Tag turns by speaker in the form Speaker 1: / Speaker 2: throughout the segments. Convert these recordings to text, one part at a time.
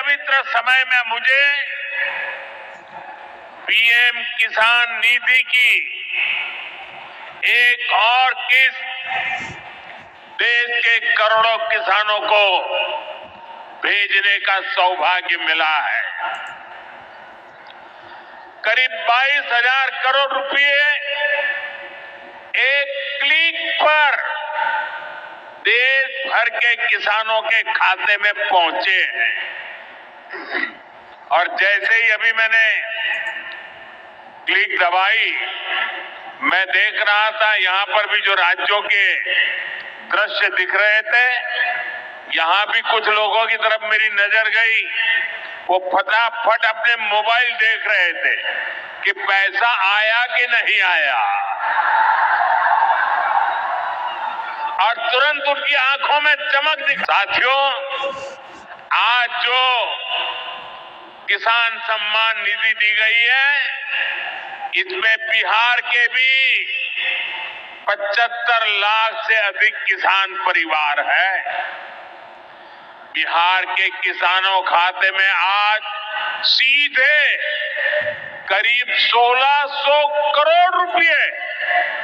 Speaker 1: पवित्र समय में मुझे पीएम किसान निधि की एक और किस्त देश के करोड़ों किसानों को भेजने का सौभाग्य मिला है। करीब 22,000 करोड़ रुपए एक क्लिक पर देश भर के किसानों के खाते में पहुंचे हैं। और जैसे ही अभी मैंने क्लिक दबाई, मैं देख रहा था यहां पर भी जो राज्यों के दृश्य दिख रहे थे, यहां भी कुछ लोगों की तरफ मेरी नजर गई। वो फटाफट अपने मोबाइल देख रहे थे कि पैसा आया कि नहीं आया, और तुरंत उनकी आंखों में चमक दिखी। साथियों, आज जो किसान सम्मान निधि दी गई है, इसमें बिहार के भी 75 लाख से अधिक किसान परिवार है। बिहार के किसानों खाते में आज सीधे करीब 1600 करोड़ रुपए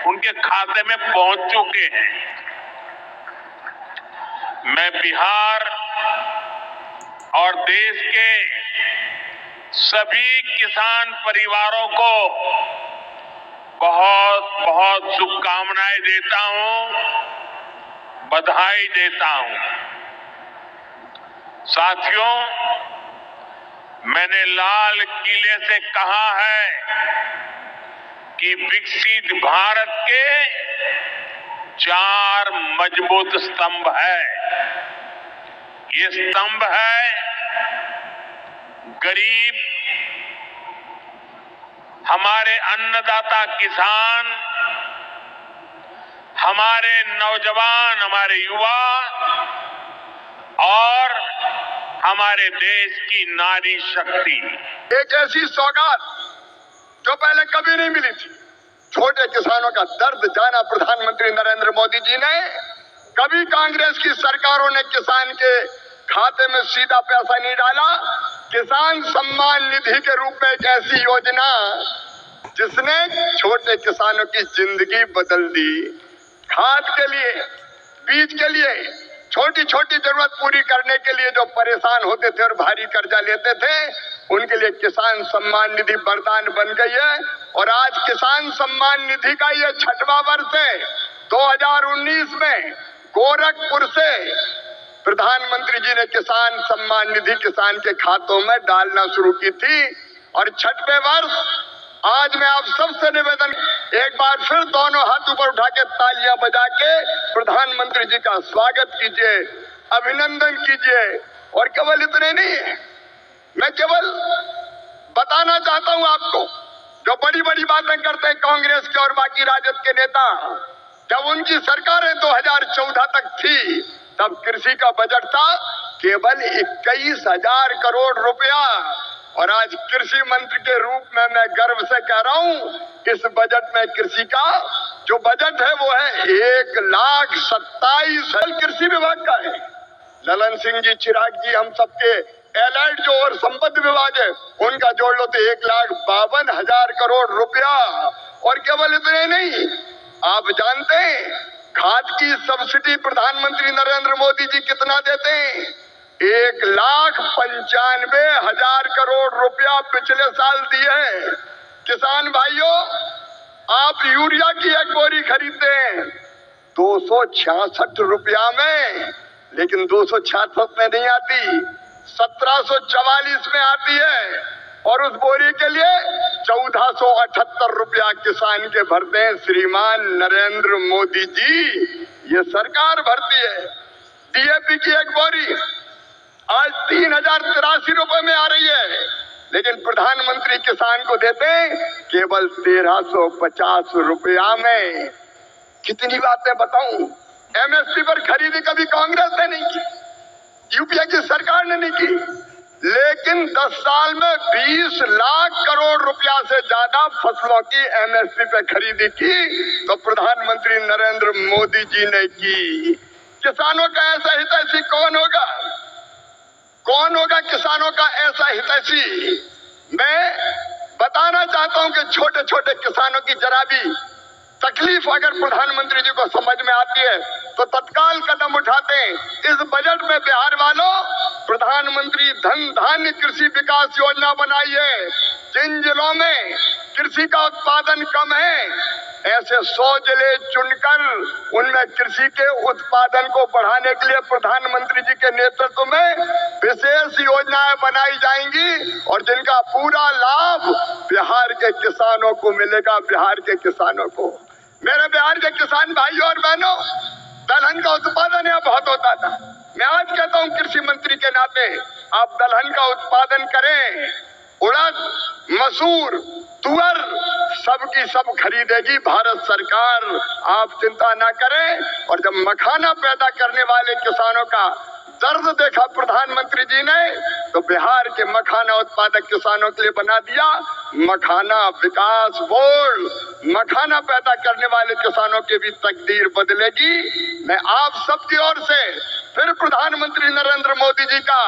Speaker 1: उनके खाते में पहुंच चुके हैं। मैं बिहार और देश के सभी किसान परिवारों को बहुत बहुत शुभकामनाएं देता हूं, बधाई देता हूं। साथियों, मैंने लाल किले से कहा है कि विकसित भारत के 4 मजबूत स्तंभ है। ये स्तंभ है गरीब, हमारे अन्नदाता किसान, हमारे नौजवान, हमारे युवा और हमारे देश की नारी शक्ति।
Speaker 2: एक ऐसी सौगात जो पहले कभी नहीं मिली थी। छोटे किसानों का दर्द जाना प्रधानमंत्री नरेंद्र मोदी जी ने। कभी कांग्रेस की सरकारों ने किसान के खाते में सीधा पैसा नहीं डाला। किसान सम्मान निधि के रूप में एक ऐसी योजना जिसने छोटे किसानों की जिंदगी बदल दी। खाद के लिए, बीज के लिए, छोटी छोटी जरूरत पूरी करने के लिए जो परेशान होते थे और भारी कर्जा लेते थे, उनके लिए किसान सम्मान निधि वरदान बन गई है। और आज किसान सम्मान निधि का ये 6वां वर्ष है। 2019 में गोरखपुर से प्रधानमंत्री जी ने किसान सम्मान निधि किसान के खातों में डालना शुरू की थी। और 6वें वर्ष आज मैं आप सबसे निवेदन, एक बार फिर दोनों हाथ ऊपर उठा के तालियां बजा के प्रधानमंत्री जी का स्वागत कीजिए, अभिनंदन कीजिए। और केवल इतने नहीं, मैं केवल बताना चाहता हूं आपको, जो बड़ी बड़ी बातें करते हैं कांग्रेस के और बाकी राजद के नेता, जब उनकी सरकारें 2014 तक थी, तब कृषि का बजट था केवल 21,000 करोड़ रुपया। और आज कृषि मंत्री के रूप में मैं गर्व से कह रहा हूं, इस बजट में कृषि का जो बजट है वो है 1,27,000 कृषि विभाग का है। ललन सिंह जी, चिराग जी, हम सबके एलाइड जो और संपत्ति विभाग है, उनका जोड़ लो तो 1,52,000 करोड़ रुपया। और केवल इतने नहीं, आप जानते हैं खाद की सब्सिडी प्रधानमंत्री नरेंद्र मोदी जी कितना देते हैं? 1,95,000 करोड़ रुपया पिछले साल दिए हैं। किसान भाइयों, आप यूरिया की एक बोरी खरीदते हैं 266 रुपया में, लेकिन 266 में नहीं आती, 1744 में आती है। और उस बोरी के लिए 1478 रुपया किसान के भरते हैं श्रीमान नरेंद्र मोदी जी, ये सरकार भरती है। डीएपी की एक बोरी आज 3,083 रुपए में आ रही है, लेकिन प्रधानमंत्री किसान को देते हैं केवल 1,350 रुपया में। कितनी बातें बताऊं। एमएसपी पर खरीदी कभी कांग्रेस ने नहीं की, यूपीए की सरकार ने नहीं की, लेकिन 10 साल में 20 लाख करोड़ रुपया से ज्यादा फसलों की एमएसपी पे खरीदी की तो प्रधानमंत्री नरेंद्र मोदी जी ने की। किसानों का ऐसा हितैषी कौन होगा? कौन होगा किसानों का ऐसा हितैषी? मैं बताना चाहता हूं कि छोटे छोटे किसानों की जरा भी तकलीफ अगर प्रधानमंत्री जी को समझ में आती है तो तत्काल कदम उठाते हैं। इस बजट में बिहार वालों प्रधानमंत्री धन धान्य कृषि विकास योजना बनाई है। जिन जिलों में कृषि का उत्पादन कम है, ऐसे 100 जिले चुनकर उनमें कृषि के उत्पादन को बढ़ाने के लिए प्रधानमंत्री जी के नेतृत्व में विशेष योजनाएं बनाई जाएंगी और जिनका पूरा लाभ बिहार के किसानों को मिलेगा। बिहार के किसानों को, मेरे बिहार के किसान भाइयों और बहनों, दलहन का उत्पादन यहाँ बहुत होता था। मैं आज कहता हूँ कृषि मंत्री के नाते, आप दलहन का उत्पादन करें। उड़द, मसूर, तुअर सबकी सब खरीदेगी भारत सरकार, आप चिंता ना करें। और जब मखाना पैदा करने वाले किसानों का दर्द देखा प्रधानमंत्री जी ने, तो बिहार के मखाना उत्पादक किसानों के लिए बना दिया मखाना विकास बोर्ड। मखाना पैदा करने वाले किसानों की भी तकदीर बदलेगी। मैं आप सबकी ओर से फिर प्रधानमंत्री नरेंद्र मोदी जी का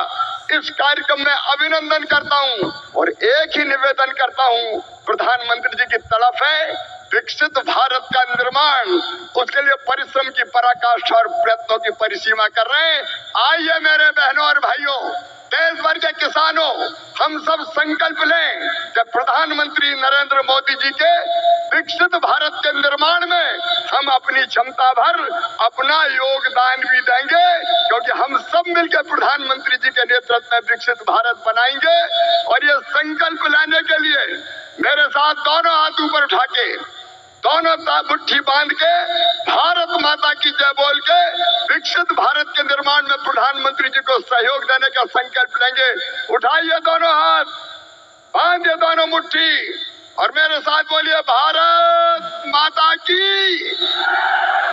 Speaker 2: इस कार्यक्रम में अभिनंदन करता हूं और एक ही निवेदन करता हूं, प्रधानमंत्री जी की तड़प है विकसित भारत का निर्माण, उसके लिए परिश्रम की पराकाष्ठा और प्रयत्नों की परिसीमा कर रहे हैं। आइए मेरे बहनों और भाइयों, देश भर के किसानों, हम सब संकल्प लें कि प्रधानमंत्री नरेंद्र मोदी जी के विकसित भारत के निर्माण में हम अपनी क्षमता भर अपना योगदान भी देंगे, क्योंकि हम सब मिलकर प्रधानमंत्री जी के नेतृत्व में विकसित भारत बनाएंगे। और ये संकल्प लेने के लिए मेरे साथ दोनों हाथ ऊपर उठा के, दोनों मुट्ठी बांध के, भारत माता की जय बोल के विकसित भारत के निर्माण में प्रधानमंत्री जी को सहयोग देने का संकल्प लेंगे। उठाइए दोनों हाथ, बांधिए दोनों मुट्ठी और मेरे साथ बोलिए भारत माता की,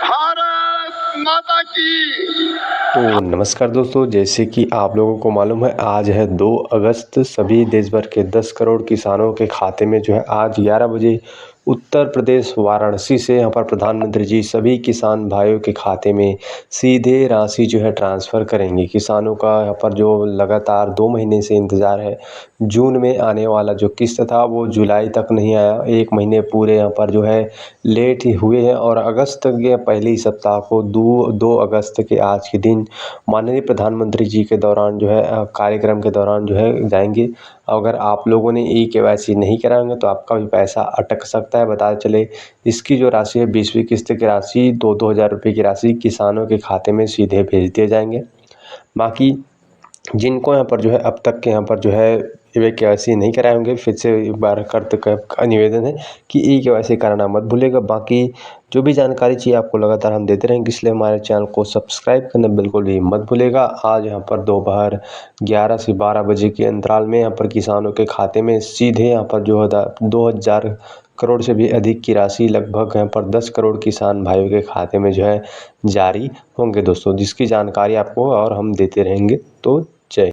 Speaker 2: भारत माता की।
Speaker 3: तो नमस्कार दोस्तों, जैसे कि आप लोगों को मालूम है आज है 2 अगस्त। सभी देश भर के 10 करोड़ किसानों के खाते में जो है आज 11 बजे उत्तर प्रदेश वाराणसी से यहाँ पर प्रधानमंत्री जी सभी किसान भाइयों के खाते में सीधे राशि जो है ट्रांसफ़र करेंगे। किसानों का यहाँ पर जो लगातार 2 महीने से इंतज़ार है, जून में आने वाला जो किस्त था वो जुलाई तक नहीं आया। 1 महीने पूरे यहाँ पर जो है लेट ही हुए हैं और अगस्त के पहले ही सप्ताह को 2 अगस्त के आज के दिन माननीय प्रधानमंत्री जी के दौरान जो है कार्यक्रम के दौरान जो है जाएंगे। अगर आप लोगों ने ई-केवाईसी नहीं कराएंगे तो आपका भी पैसा अटक सकता है। बता चले इसकी जो राशि है 20वीं किस्त की राशि 2-2 हज़ार रुपये की राशि किसानों के खाते में सीधे भेज दिए जाएंगे। बाकी जिनको यहाँ पर जो है अब तक के यहाँ पर जो है ई-केवाईसी नहीं कराए होंगे, फिर से एक बार करते निवेदन है कि ई-केवाईसी कराना मत भूलिएगा। बाकी जो भी जानकारी चाहिए आपको लगातार हम देते रहेंगे, इसलिए हमारे चैनल को सब्सक्राइब करना बिल्कुल भी मत भूलिएगा। आज यहाँ पर दोपहर 11 से 12 बजे के अंतराल में यहाँ पर किसानों के खाते में सीधे यहाँ पर जो है 2000 करोड़ से भी अधिक की राशि लगभग यहाँ पर 10 करोड़ किसान भाइयों के खाते में जो है जारी होंगे दोस्तों, जिसकी जानकारी आपको और हम देते रहेंगे। तो